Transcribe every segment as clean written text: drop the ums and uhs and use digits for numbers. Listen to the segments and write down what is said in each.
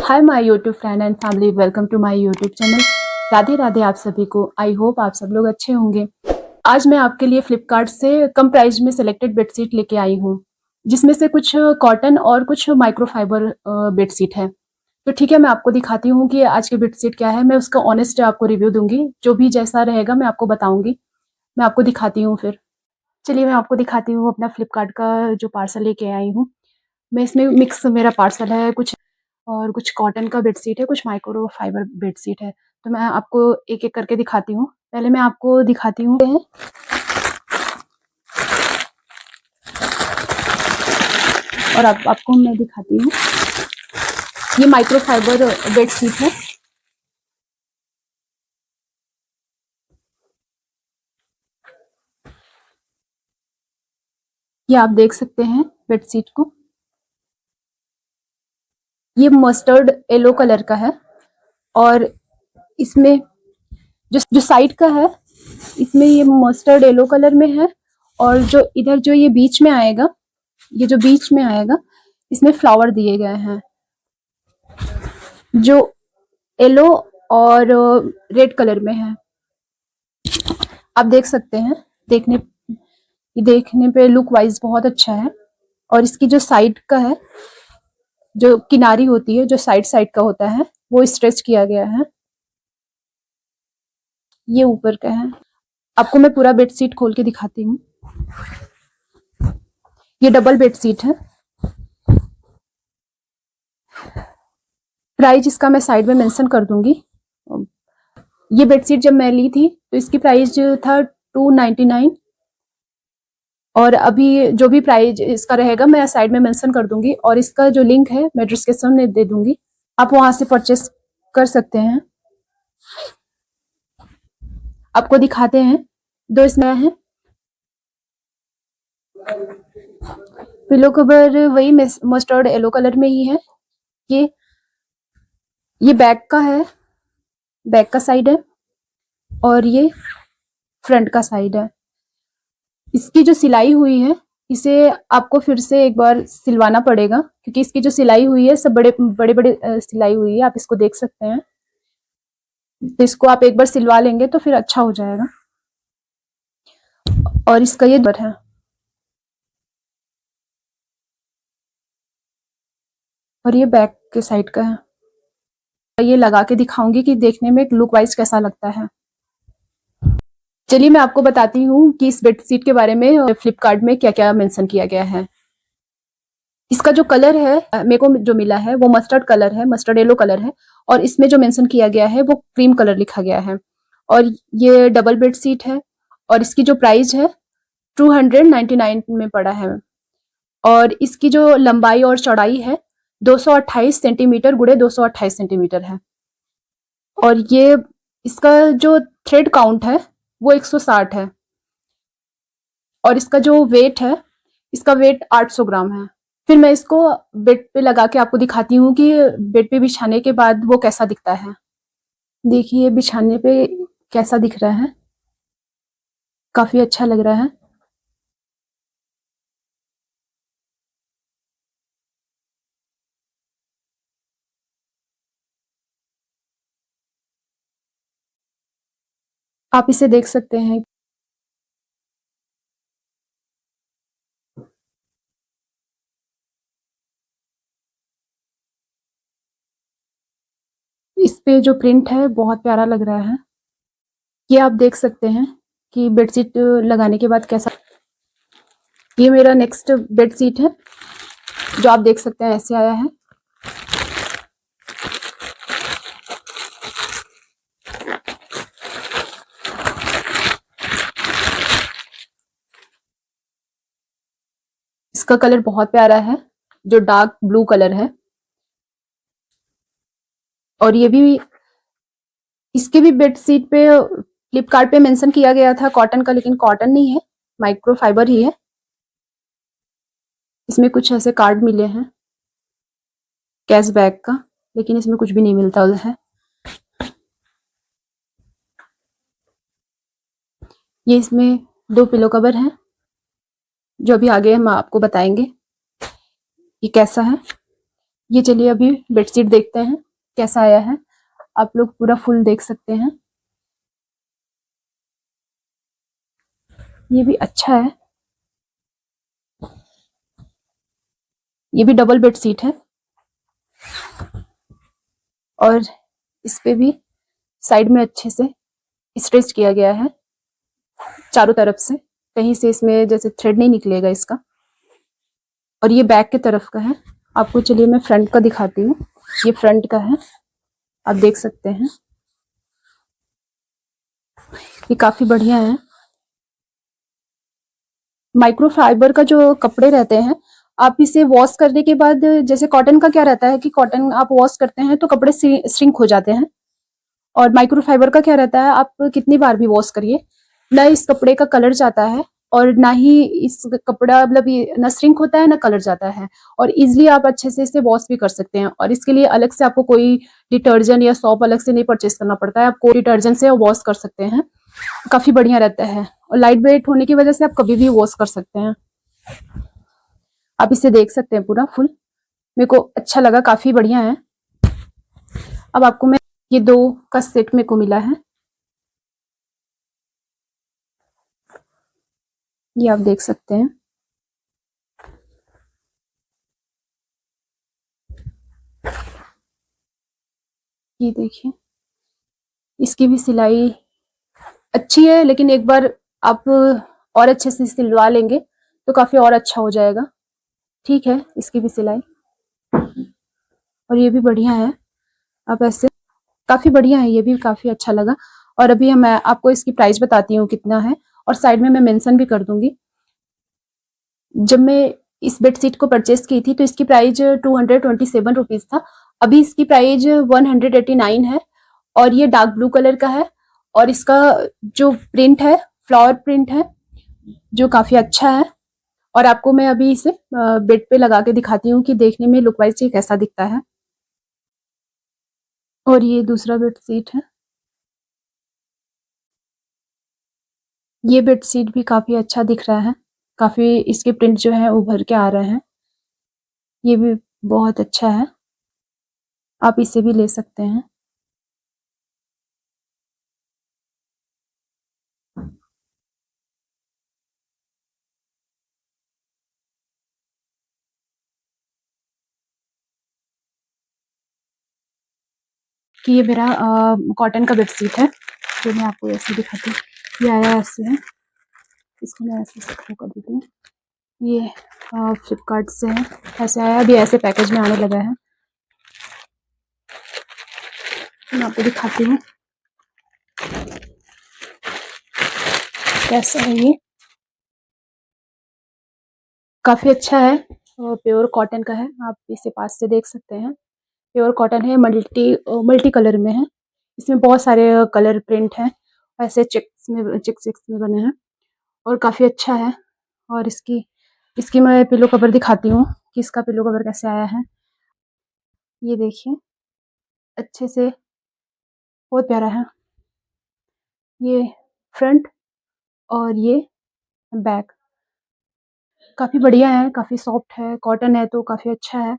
Hi my YouTube friend and family, welcome to my YouTube channel. Radhe Radhe आप सभी को। I hope आप सब लोग अच्छे होंगे। आज मैं आपके लिए फ्लिपकार्ट से कम प्राइस में सिलेक्टेड बेडशीट लेके आई हूँ, जिसमें से कुछ कॉटन और कुछ माइक्रोफाइबर बेडशीट है। तो ठीक है, मैं आपको दिखाती हूँ कि आज की बेडशीट क्या है। मैं उसका ऑनेस्ट आपको रिव्यू दूंगी, जो भी जैसा रहेगा मैं आपको बताऊंगी। मैं आपको दिखाती हूँ फिर। चलिए मैं आपको दिखाती हूँ अपना फ्लिपकार्ट का जो पार्सल लेके आई हूँ। मैं इसमें मिक्स मेरा पार्सल है, कुछ कॉटन का बेडशीट है, कुछ माइक्रो फाइबर बेडशीट है। तो मैं आपको एक एक करके दिखाती हूँ। पहले मैं आपको दिखाती हूँ और आपको मैं दिखाती हूँ। ये माइक्रो फाइबर बेडशीट है। ये आप देख सकते हैं बेडशीट को। ये मस्टर्ड येलो कलर का है और इसमें जो साइड का है, इसमें ये मस्टर्ड येलो कलर में है। और जो इधर जो ये बीच में आएगा, ये जो बीच में आएगा, इसमें फ्लावर दिए गए हैं जो येलो और रेड कलर में है। आप देख सकते हैं। देखने पे लुक वाइज बहुत अच्छा है। और इसकी जो साइड का है, जो किनारी होती है, जो साइड साइड का होता है, वो स्ट्रेच किया गया है। ये ऊपर का है। आपको मैं पूरा बेडशीट खोल के दिखाती हूँ। ये डबल बेडशीट है। प्राइस इसका मैं साइड में मेंशन कर दूंगी। ये बेडशीट जब मैं ली थी तो इसकी प्राइस था 299। और अभी जो भी प्राइस इसका रहेगा मैं साइड में मेंशन कर दूंगी, और इसका जो लिंक है मैं डिस्क्रिप्शन में दे दूंगी, आप वहां से परचेस कर सकते हैं। आपको दिखाते हैं। दो इसमें है पिलो कवर, वही मस्टर्ड येलो कलर में ही है। ये ये बैक का है, बैक का साइड है, और ये फ्रंट का साइड है। इसकी जो सिलाई हुई है, इसे आपको फिर से एक बार सिलवाना पड़ेगा, क्योंकि इसकी जो सिलाई हुई है सब बड़े बड़े बड़े सिलाई हुई है। आप इसको देख सकते हैं। तो इसको आप एक बार सिलवा लेंगे तो फिर अच्छा हो जाएगा। और इसका ये दर है, और ये बैक के साइड का है। ये लगा के दिखाऊंगी कि देखने में लुक वाइज कैसा लगता है। चलिए मैं आपको बताती हूँ कि इस बेडशीट के बारे में फ्लिपकार्ट में क्या क्या मेंशन किया गया है। इसका जो कलर है, मेरे को जो मिला है वो मस्टर्ड कलर है, मस्टर्ड येलो कलर है। और इसमें जो मेंशन किया गया है वो क्रीम कलर लिखा गया है। और ये डबल बेडशीट है, और इसकी जो प्राइस है 299 में पड़ा है। और इसकी जो लंबाई और चौड़ाई है 228 सेंटीमीटर गुड़े 228 सेंटीमीटर है। और ये इसका जो थ्रेड काउंट है वो 160 है। और इसका जो वेट है, इसका वेट 800 ग्राम है। फिर मैं इसको बेड पे लगा के आपको दिखाती हूँ कि बेड पे बिछाने के बाद वो कैसा दिखता है। देखिए बिछाने पे कैसा दिख रहा है, काफी अच्छा लग रहा है। आप इसे देख सकते हैं। इस पे जो प्रिंट है बहुत प्यारा लग रहा है। ये आप देख सकते हैं कि बेडशीट लगाने के बाद कैसा। ये मेरा नेक्स्ट बेडशीट है, जो आप देख सकते हैं ऐसे आया है। इसका कलर बहुत प्यारा है, जो डार्क ब्लू कलर है। और ये भी, इसके भी बेडशीट पे फ्लिपकार्ट पे मेंशन किया गया था कॉटन का, लेकिन कॉटन नहीं है, माइक्रो फाइबर ही है। इसमें कुछ ऐसे कार्ड मिले हैं कैशबैक का, लेकिन इसमें कुछ भी नहीं मिलता है। ये इसमें 2 पिलो कवर हैं, जो अभी आगे हम आपको बताएंगे ये कैसा है। ये चलिए अभी बेडशीट देखते हैं कैसा आया है। आप लोग पूरा फुल देख सकते हैं। ये भी अच्छा है। ये भी डबल बेडशीट है और इस पे भी साइड में अच्छे से स्टिच किया गया है चारों तरफ से, कहीं से इसमें जैसे थ्रेड नहीं निकलेगा इसका। और ये बैक की तरफ का है। आपको चलिए मैं फ्रंट का दिखाती हूँ। ये फ्रंट का है, आप देख सकते हैं। ये काफी बढ़िया है। माइक्रोफाइबर का जो कपड़े रहते हैं, आप इसे वॉश करने के बाद, जैसे कॉटन का क्या रहता है कि कॉटन आप वॉश करते हैं तो कपड़े श्रिंक हो जाते हैं, और माइक्रोफाइबर का क्या रहता है, आप कितनी बार भी वॉश करिए ना इस कपड़े का कलर जाता है और ना ही इस कपड़ा मतलब ये ना श्रिंक होता है ना कलर जाता है, और इजिली आप अच्छे से इसे वॉश भी कर सकते हैं। और इसके लिए अलग से आपको कोई डिटर्जेंट या सॉप अलग से नहीं परचेस करना पड़ता है, आप कोई डिटर्जेंट से वॉश कर सकते हैं। काफी बढ़िया रहता है और लाइट वेट होने की वजह से आप कभी भी वॉश कर सकते हैं। आप इसे देख सकते हैं पूरा फुल, मेरे को अच्छा लगा, काफी बढ़िया है। अब आपको मैं ये 2 का सेट मेरे को मिला है, ये आप देख सकते हैं। ये देखिए, इसकी भी सिलाई अच्छी है, लेकिन एक बार आप और अच्छे से सिलवा लेंगे तो काफी और अच्छा हो जाएगा। ठीक है, इसकी भी सिलाई, और ये भी बढ़िया है। आप ऐसे काफी बढ़िया है, ये भी काफी अच्छा लगा। और अभी मैं आपको इसकी प्राइस बताती हूँ कितना है, और साइड में मैं मेंशन भी कर दूंगी। जब मैं इस बेडशीट को परचेस की थी तो इसकी प्राइस 227 रुपीज था। अभी इसकी प्राइस 189 है, और ये डार्क ब्लू कलर का है। और इसका जो प्रिंट है फ्लावर प्रिंट है, जो काफी अच्छा है। और आपको मैं अभी इसे बेड पे लगा के दिखाती हूँ कि देखने में लुक वाइज ये कैसा दिखता है। और ये दूसरा बेडशीट है, ये बेडशीट भी काफी अच्छा दिख रहा है, काफी इसके प्रिंट जो है उभर के आ रहे हैं। ये भी बहुत अच्छा है, आप इसे भी ले सकते हैं। कि ये मेरा कॉटन का बेडशीट है, जो मैं आपको ऐसे दिखाती हूँ। ये आया ऐसे है, इसको मैं ऐसे शुरू कर देती हूँ। ये फ्लिपकार्ट से है, ऐसे आया, अभी ऐसे पैकेज में आने लगा है। मैं आपको दिखाती हूँ कैसा है। ये काफी अच्छा है, प्योर कॉटन का है, आप इसे पास से देख सकते हैं। प्योर कॉटन है, मल्टी मल्टी कलर में है। इसमें बहुत सारे कलर प्रिंट हैं, ऐसे चेक्स में बने हैं, और काफी अच्छा है। और इसकी इसकी मैं पिलो कवर दिखाती हूँ कि इसका पिलो कवर कैसे आया है। ये देखिए, अच्छे से, बहुत प्यारा है। ये फ्रंट और ये बैक, काफी बढ़िया है, काफी सॉफ्ट है, कॉटन है तो काफी अच्छा है।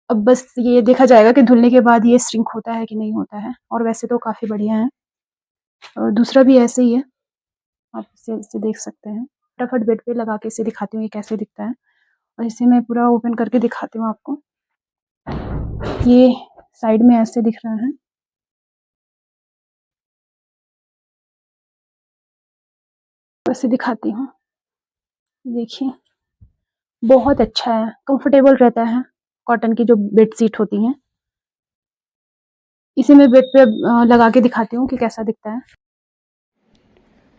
अब बस ये देखा जाएगा कि धुलने के बाद ये श्रिंक होता है कि नहीं होता है, और वैसे तो काफी बढ़िया है। और दूसरा भी ऐसे ही है, आप इसे देख सकते हैं। फटाफट बेड पे लगा के इसे दिखाती हूँ ये कैसे दिखता है, और इसे मैं पूरा ओपन करके दिखाती हूँ आपको। ये साइड में ऐसे दिख रहा है, वैसे दिखाती हूँ। देखिए, बहुत अच्छा है, कंफर्टेबल रहता है, कॉटन की जो बेडशीट होती हैं। इसे मैं बेड पे लगा के दिखाती हूँ कि कैसा दिखता है।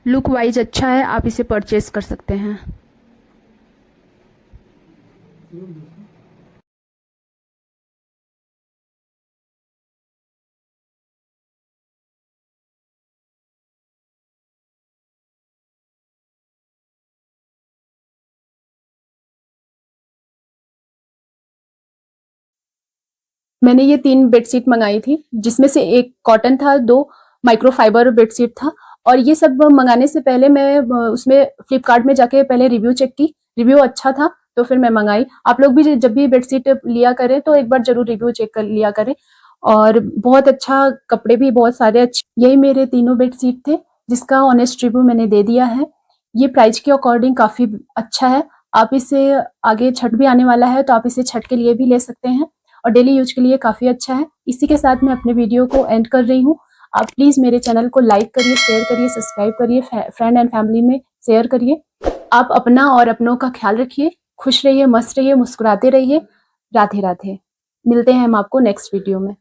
लुक वाइज अच्छा है, आप इसे परचेज कर सकते हैं। मैंने ये 3 बेडशीट मंगाई थी, जिसमें से एक कॉटन था, 2 माइक्रोफाइबर बेडशीट था। और ये सब मंगाने से पहले मैं उसमें फ्लिपकार्ट में जाके पहले रिव्यू चेक की, रिव्यू अच्छा था तो फिर मैं मंगाई। आप लोग भी जब भी बेडशीट लिया करें तो एक बार जरूर रिव्यू चेक कर लिया करें। और बहुत अच्छा, कपड़े भी बहुत सारे अच्छे। यही मेरे तीनों बेडशीट थे जिसका ऑनेस्ट रिव्यू मैंने दे दिया है। ये प्राइस के अकॉर्डिंग काफी अच्छा है। आप इसे, आगे छठ भी आने वाला है तो आप इसे छठ के लिए भी ले सकते हैं और डेली यूज के लिए काफी अच्छा है। इसी के साथ मैं अपने वीडियो को एंड कर रही हूँ। आप प्लीज मेरे चैनल को लाइक करिए, शेयर करिए, सब्सक्राइब करिए, फ्रेंड एंड फैमिली में शेयर करिए। आप अपना और अपनों का ख्याल रखिए। खुश रहिए, मस्त रहिए, मुस्कुराते रहिए। राधे राधे। मिलते हैं हम आपको नेक्स्ट वीडियो में।